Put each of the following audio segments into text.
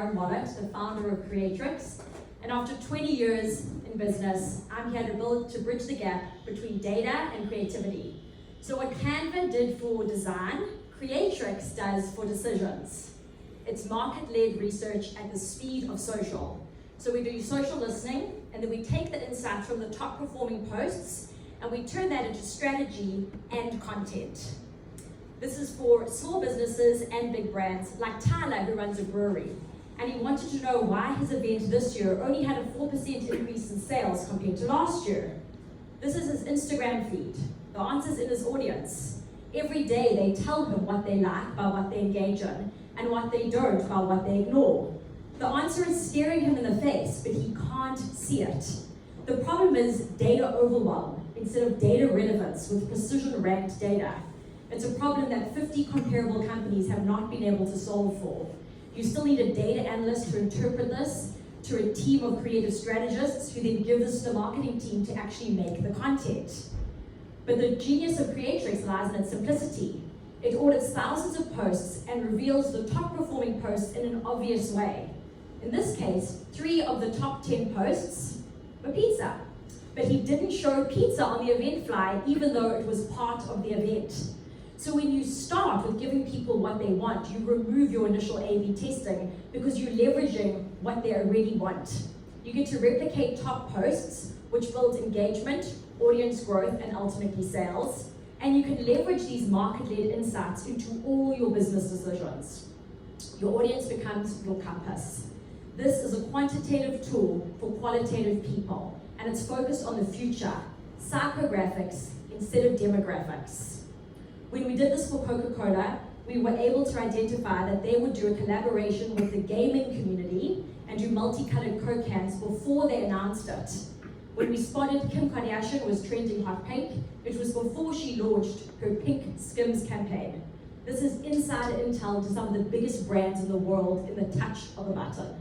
Wallet, the founder of Creatrix, and after 20 years in business, I'm here to bridge the gap between data and creativity. So what Canva did for design, Creatrix does for decisions. It's market-led research at the speed of social. So we do social listening, and then we take the insights from the top performing posts, and we turn that into strategy and content. This is for small businesses and big brands, like Tyler, who runs a brewery. And he wanted to know why his event this year only had a 4% increase in sales compared to last year. This is his Instagram feed. The answer's in his audience. Every day they tell him what they like by what they engage in, and what they don't by what they ignore. The answer is staring him in the face, but he can't see it. The problem is data overwhelm instead of data relevance with precision ranked data. It's a problem that 50 comparable companies have not been able to solve for. You still need a data analyst to interpret this to a team of creative strategists who then give this to the marketing team to actually make the content. But the genius of Creatrix lies in its simplicity. It audits thousands of posts and reveals the top performing posts in an obvious way. In this case, 3 of the top 10 posts were pizza. But he didn't show pizza on the event flyer even though it was part of the event. So when you start with giving people what they want, you remove your initial A/B testing because you're leveraging what they already want. You get to replicate top posts, which builds engagement, audience growth, and ultimately sales. And you can leverage these market-led insights into all your business decisions. Your audience becomes your compass. This is a quantitative tool for qualitative people, and it's focused on the future, psychographics instead of demographics. When we did this for Coca-Cola, we were able to identify that they would do a collaboration with the gaming community and do multicolored Coke cans before they announced it. When we spotted Kim Kardashian was trending hot pink, it was before she launched her Pink Skims campaign. This is insider intel to some of the biggest brands in the world in the touch of a button.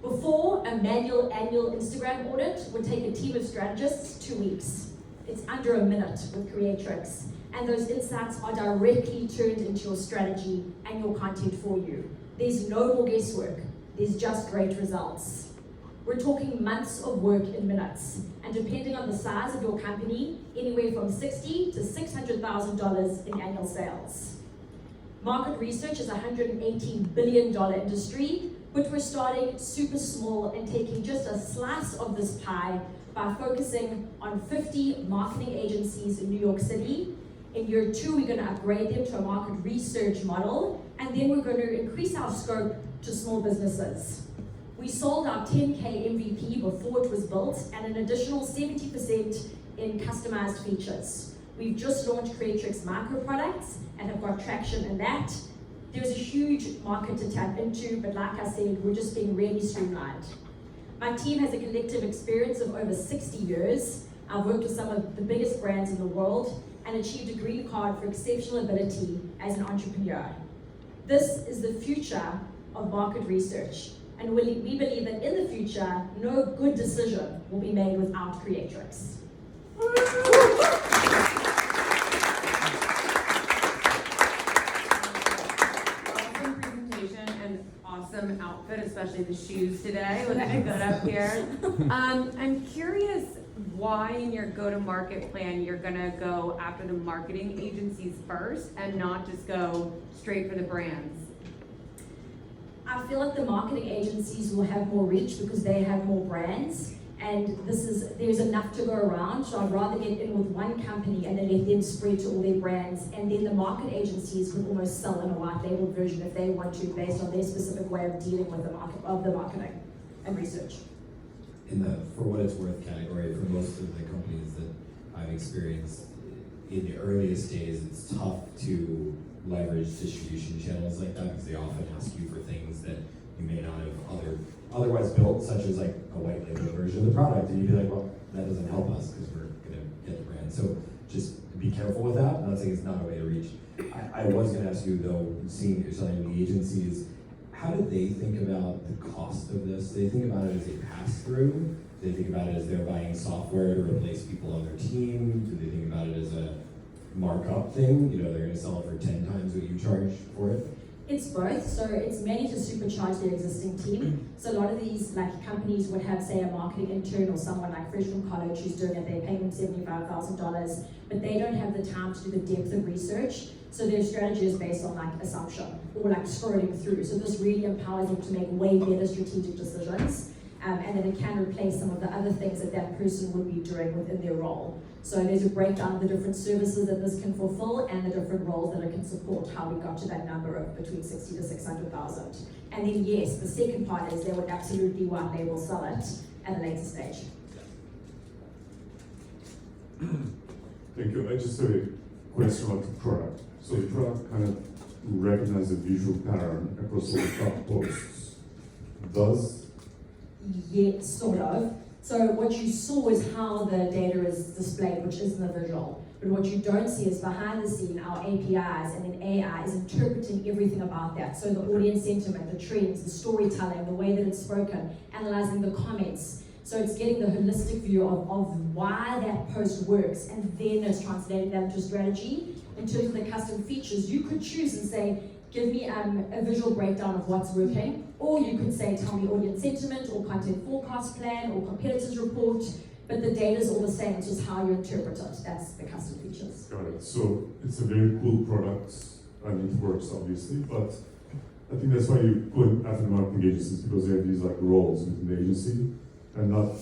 Before, a manual annual Instagram audit would take a team of strategists 2 weeks. It's under a minute with Creatrix. And those insights are directly turned into your strategy and your content for you. There's no more guesswork, there's just great results. We're talking months of work in minutes, and depending on the size of your company, anywhere from $60,000 to $600,000 in annual sales. Market research is a $118 billion industry, but we're starting super small and taking just a slice of this pie by focusing on 50 marketing agencies in New York City. In year 2, we're going to upgrade them to a market research model, and then we're going to increase our scope to small businesses. We sold our 10K MVP before it was built, and an additional 70% in customized features. We've just launched Creatrix micro products and have got traction in that. There's a huge market to tap into, but like I said, we're just being really streamlined. My team has a collective experience of over 60 years. I've worked with some of the biggest brands in the world and achieved a green card for exceptional ability as an entrepreneur. This is the future of market research, and we believe that in the future, no good decision will be made without Creatrix. Awesome presentation and awesome outfit, especially the shoes today. Let's put that up here. I'm curious why in your go-to-market plan you're gonna go after the marketing agencies first and not just go straight for the brands. I feel like the marketing agencies will have more reach because they have more brands, and there's enough to go around, so I'd rather get in with one company and then let them spread to all their brands, and then the market agencies can almost sell in a white label version if they want to, based on their specific way of dealing with the marketing and research. In the for what it's worth category, for most of the companies that I've experienced, in the earliest days, it's tough to leverage distribution channels like that because they often ask you for things that you may not have otherwise built, such as like a white label version of the product, and you'd be like, well, that doesn't help us because we're going to get the brand. So just be careful with that. I'm not saying it's not a way to reach. I was going to ask you though, seeing you're selling the agencies, how do they think about the cost of this? Do they think about it as a pass-through? Do they think about it as they're buying software to replace people on their team? Do they think about it as a markup thing? You know, they're going to sell it for 10 times what you charge for it? It's both, so it's mainly to supercharge their existing team. So a lot of these companies would have, say, a marketing intern or someone fresh from college who's doing it. They're paying them $75,000, but they don't have the time to do the depth of research. So their strategy is based on assumption or scrolling through. So this really empowers them to make way better strategic decisions, and then it can replace some of the other things that person would be doing within their role. So there's a breakdown of the different services that this can fulfill and the different roles that it can support, how we got to that number of between 60 to 600,000. And then yes, the second part is they would absolutely white label sell it at a later stage. Thank you. I just have a question about the product. So the product kind of recognizes a visual pattern across all the top posts. Does? Yeah, sort of. So what you saw is how the data is displayed, which isn't the visual. But what you don't see is behind the scene, our APIs and then AI is interpreting everything about that. So the audience sentiment, the trends, the storytelling, the way that it's spoken, analyzing the comments. So it's getting the holistic view of why that post works, and then it's translating that into strategy. In terms of the custom features, you could choose and say, give me a visual breakdown of what's working, or you could say, tell me audience sentiment, or content forecast plan, or competitors report, but the data is all the same, it's just how you interpret it. That's the custom features. Got it. So it's a very cool product, and it works obviously, but I think that's why you put after marketing agencies, because they have these roles within the agency, and not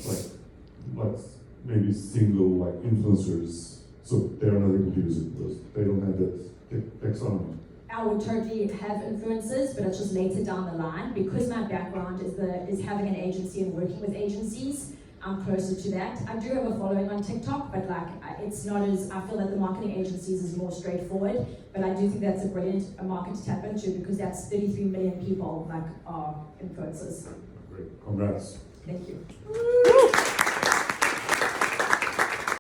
maybe single influencers, so they are not able to use it because they don't have that taxonomy. I would totally have influences, but it's just later down the line. Because my background is having an agency and working with agencies, I'm closer to that. I do have a following on TikTok, but it's not as, I feel that the marketing agencies is more straightforward, but I do think that's a brilliant market to tap into because that's 33 million people are influencers. Great, congrats. Thank you.